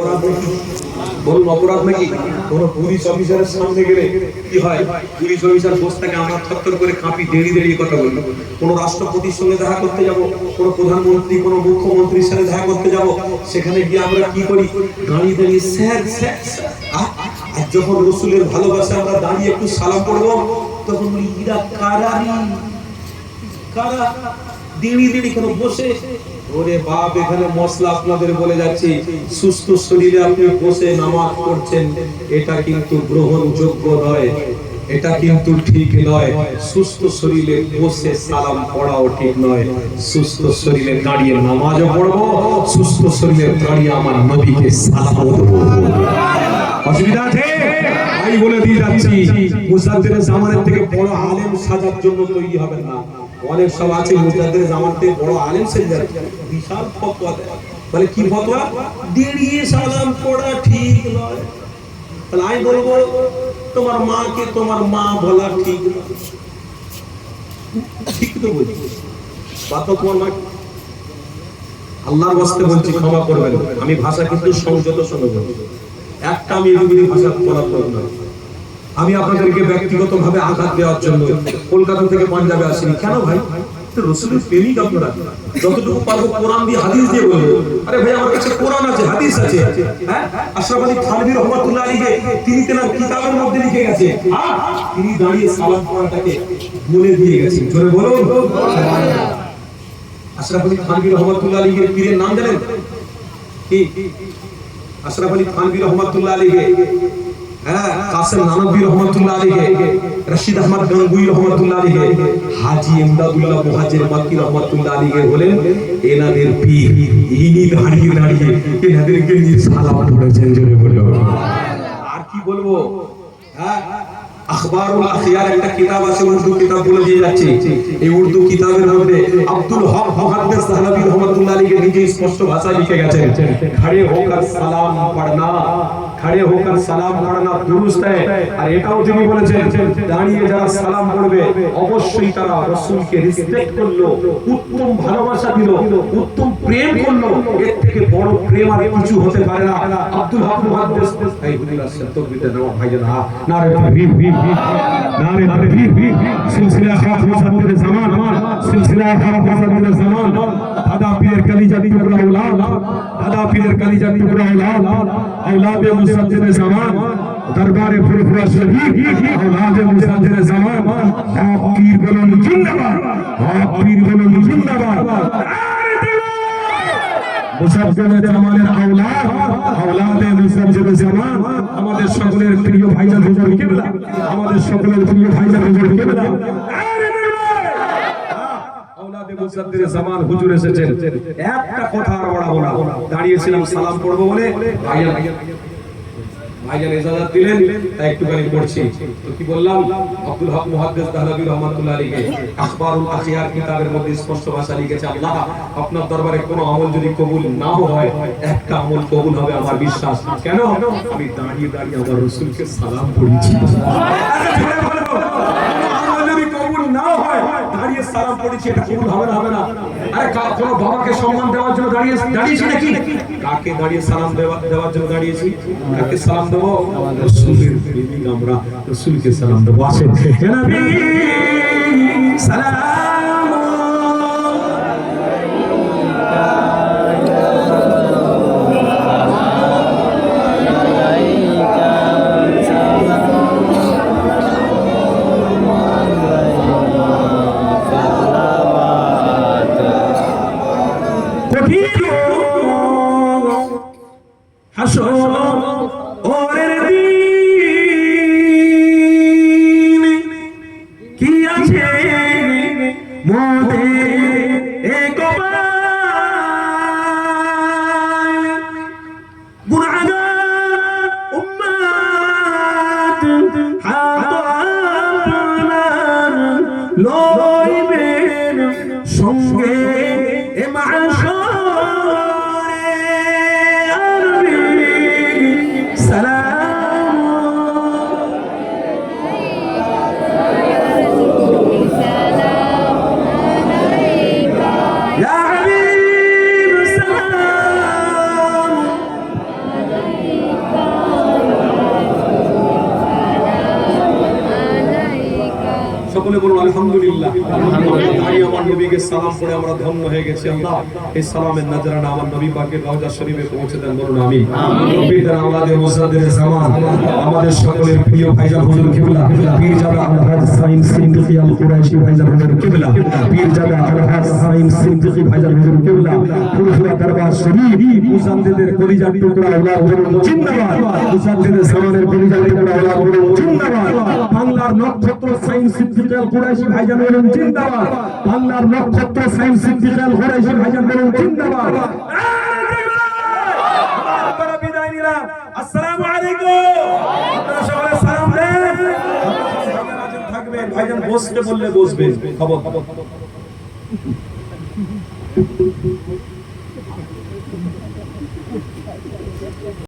অপরাধ নাকি? বলুন অপরাধ নাকি? কোন পুলিশ অফিসারের সামনে গেলে কি হয়? পুলিশ অফিসার বসে থাকে, আমরা থরথর করে কাঁপি, দেরি দেরি কথা বলি। কোন রাষ্ট্রপতির সঙ্গে দেখা করতে যাব, কোন প্রধানমন্ত্রী, কোন মুখ্যমন্ত্রীর সাথে দেখা করতে যাব, সেখানে গিয়ে আমরা কি করি? দাঁড়িয়ে দাঁড়িয়ে স্যার স্যার স্যার। আর যখন রসুলের ভালোবাসা আমরা দাঁড়িয়ে একটু সালাম পড়বো, তখন বলি ইরা কারারি কারা, দিড়ি দিড়ি করে বসে। ওরে বাপ, এখানে মশলা আপনাদের বলে যাচ্ছি, সুস্থ শরীরে আপনি বসে নামাজ পড়ছেন, এটা কিন্তু গ্রহণযোগ্য নয়, এটা কিন্তু ঠিক নয়। সুস্থ শরীরে বসে সালাম পড়াও ঠিক নয়। সুস্থ শরীরে দাঁড়িয়ে নামাজও পড়বো, সুস্থ শরীরে দাঁড়িয়ে আমার নবীকে সালাম দেবো। অসুবিধা আছে? আমি বলে দিয়ে যাচ্ছি, মুসাদ্দেরের জামানের থেকে বড় আলেম সাজার জন্য তৈরি হবেন না। অনেক সব আছে মুসাদ্দেরের জামান থেকে বড় আলেম সেজে বিশাল ফতোয়া দেয়, বলে কি ফতোয়া? দাঁড়িয়ে সালাম পড়া ঠিক নয়। তাহলে আমি বলবো তোমার মাকে তোমার মা বলা ঠিক নয়। ঠিক তো বলছি, বাদ দাও তোমার মা। আল্লাহর ওয়াস্তে বলছি, ক্ষমা করবেন, আমি ভাষা কিন্তু সংযত সঙ্গে বলছি। একটা আমি এদিকে ভাষা বলার লোক না। আমি আপনাদেরকে ব্যক্তিগতভাবে আঘাত দেওয়ার জন্য কলকাতা থেকে পাঞ্জাবে আসিনি। কেন ভাই? রসুলের প্রেমিক আপনারা, যতটুকু পারবো কোরআন দিয়ে হাদিস দিয়ে বলবো। আরে ভাই, আমার কাছে কোরআন আছে, হাদিস আছে। হ্যাঁ, আশরাফ আলী থানভী রহমাতুল্লাহ আলাইহি তিনি তেনার কিতাবের মধ্যে লিখে গেছে, তিনি দাঁড়িয়ে সালাম পড়াটাকে বলে দিয়ে গেছেন। জোরে বলুন সুবহানাল্লাহ। আশরাফ আলী থানভী রহমাতুল্লাহ আলাইহি এর পীরের নাম জানেন কি? আশরাফ আলী থানভী রহমাতুল্লাহ আলাইহি, হ্যাঁ, কাসেম নানভী রহমাতুল্লাহ আলাইহি, রশিদ আহমদ গঙ্গুই রহমাতুল্লাহ আলাইহি, হাজী ইমদাদুল্লাহ মুহাজির মাক্কি রহমাতুল্লাহ আলাইহি হলেন এনাদের পীর। ইনি দাঁড়িয়ে দাঁড়িয়ে এনাদেরকে নিয়ে সালাম পড়েছেন। জোরে বলো সুবহানাল্লাহ। আর কি বলবো? হ্যাঁ, আখবারুল আখিয়ার একটা কিতাব আছে, উর্দু কিতাব বলে দিয়ে যাচ্ছি। এই উর্দু কিতাবের মধ্যে আব্দুল হক মুহাদ্দিস সাহাবী রাহমাতুল্লাহ আলাইহি নিজে স্পষ্ট ভাষায় লিখে গেছেন, खड़े होकर सलाम पढ़ना, खड़े होकर सलाम पढ़ना दुरुस्त है। আর এটাও তিনি বলেছেন, দাঁড়িয়ে যারা সালাম পড়বে অবশ্যই তারা রাসূলকে রেসপেক্ট করলো, উত্তম ভালোবাসা দিল, উত্তম প্রেম করলো। এর থেকে বড় প্রেম আর কিছু হতে পারে না। আব্দুল হক মুহাদ্দিস এই হুজুর আসেন তকবীর দেন আমার ভাইজান। নারে তাকবীর, নারে তাকবীর। সিলসিলা খাস মুসাদ্দির জামান, সিলসিলা খাস মুসাদ্দির জামান, দাদা পীরের কলিজা টুকরা औलाद, দাদা পীরের কলিজা টুকরা औलाद, औलाद মুসাদ্দির জামান, দরবারে ফুরফুরা শরীফ, औलाद মুসাদ্দির জামান। হক পীর বলুন জিন্দাবাদ, হক পীর বলুন জিন্দাবাদ। মুসাদ্দির জামানের औलाद, औलाद মুসাদ্দির জামান। আমাদের সকলের প্রিয় ভাইজান হুজুর কিবলা, আমাদের সকলের প্রিয় ভাইজান হুজুর কিবলা। মুসাদ্দির জামান হুজুর এসেছেন। একটা কথা আর বাড়াবো না, দাঁড়িয়েছিলাম সালাম পড়বো বলে ভাইজান ইজাজত দিলেন, তাই একটুখানি পড়ছি। তো কি বললাম? আব্দুল হক মুহাদ্দিস দাহলাভী রাহমাতুল্লাহ আলাইহি আখবারুল আখিয়ার কিতাবের মধ্যে স্পষ্ট ভাষা লিখেছে, আল্লাহ আপনার দরবারে কোনো আমল যদি কবুল নাও হয়, একটা আমল কবুল হবে আমার বিশ্বাস। কেন? আমি দাঁড়িয়ে দাঁড়িয়ে আমার রাসূলকে সালাম পড়েছি। নাও হয় দাঁড়িয়ে সালাম পড়েছি, এটা কবুল হবে না? হবে না। আরে কোন বাবাকে সম্মান দেওয়ার জন্য দাঁড়িয়েছি নাকি? কাকে দাঁড়িয়ে সালাম দেওয়ার জন্য দাঁড়িয়েছি? কাকে সালাম দেব? রাসূলের প্রেমিক আমরা, রাসূলকে সালাম দেব। আসেন ইয়া নবী সালাম সঙ্গে সকলে বলুন আলহামদুলিল্লাহ। দাঁড়িয়ে আমার নবীকে সালাম পড়ে আমরা ধন্য হয়ে গেছি। আল্লাহ এই সালামের নজরানা আমার নবী পাকের রওজা শরীফে পৌঁছে দেন, বলুন আমিন। নবীদের আওলাদে মুসাদ্দিদের জামান আমাদের সকলের প্রিয় ভাইজান হুজুর কিবলা পীরজাদা আলহাজ সাইম সিদ্দিকী আল কুরাইশি ভাইজান হুজুর কিবলা, পীরজাদা আলহাজ সাইম সিদ্দিকী ভাইজান হুজুর কিবলা, ফুরফুরা দরবার শরীফ মুসাদ্দিদের কলিজার টুকরা আওলাদ বলুন জিন্দাবাদ, মুসাদ্দিদের জামানের কলিজার টুকরা আওলাদ বলুন জিন্দাবাদ, বাংলার নক্ষত্র সাইম সিদ্দিকী আল কুরাইশি ভাইজান বলুন জিন্দাবাদ, বাংলার নক্ষত্র সাইম সিদ্দিকী আল কুরাইশি ভাইজান বলুন জিন্দাবাদ। আপনারা বিদায় নিলাম, আসসালামু আলাইকুম। আপনারা সবাই সালাম দেন, থাকবেন ভাইজান, বসতে বললে বসবেন, খবর।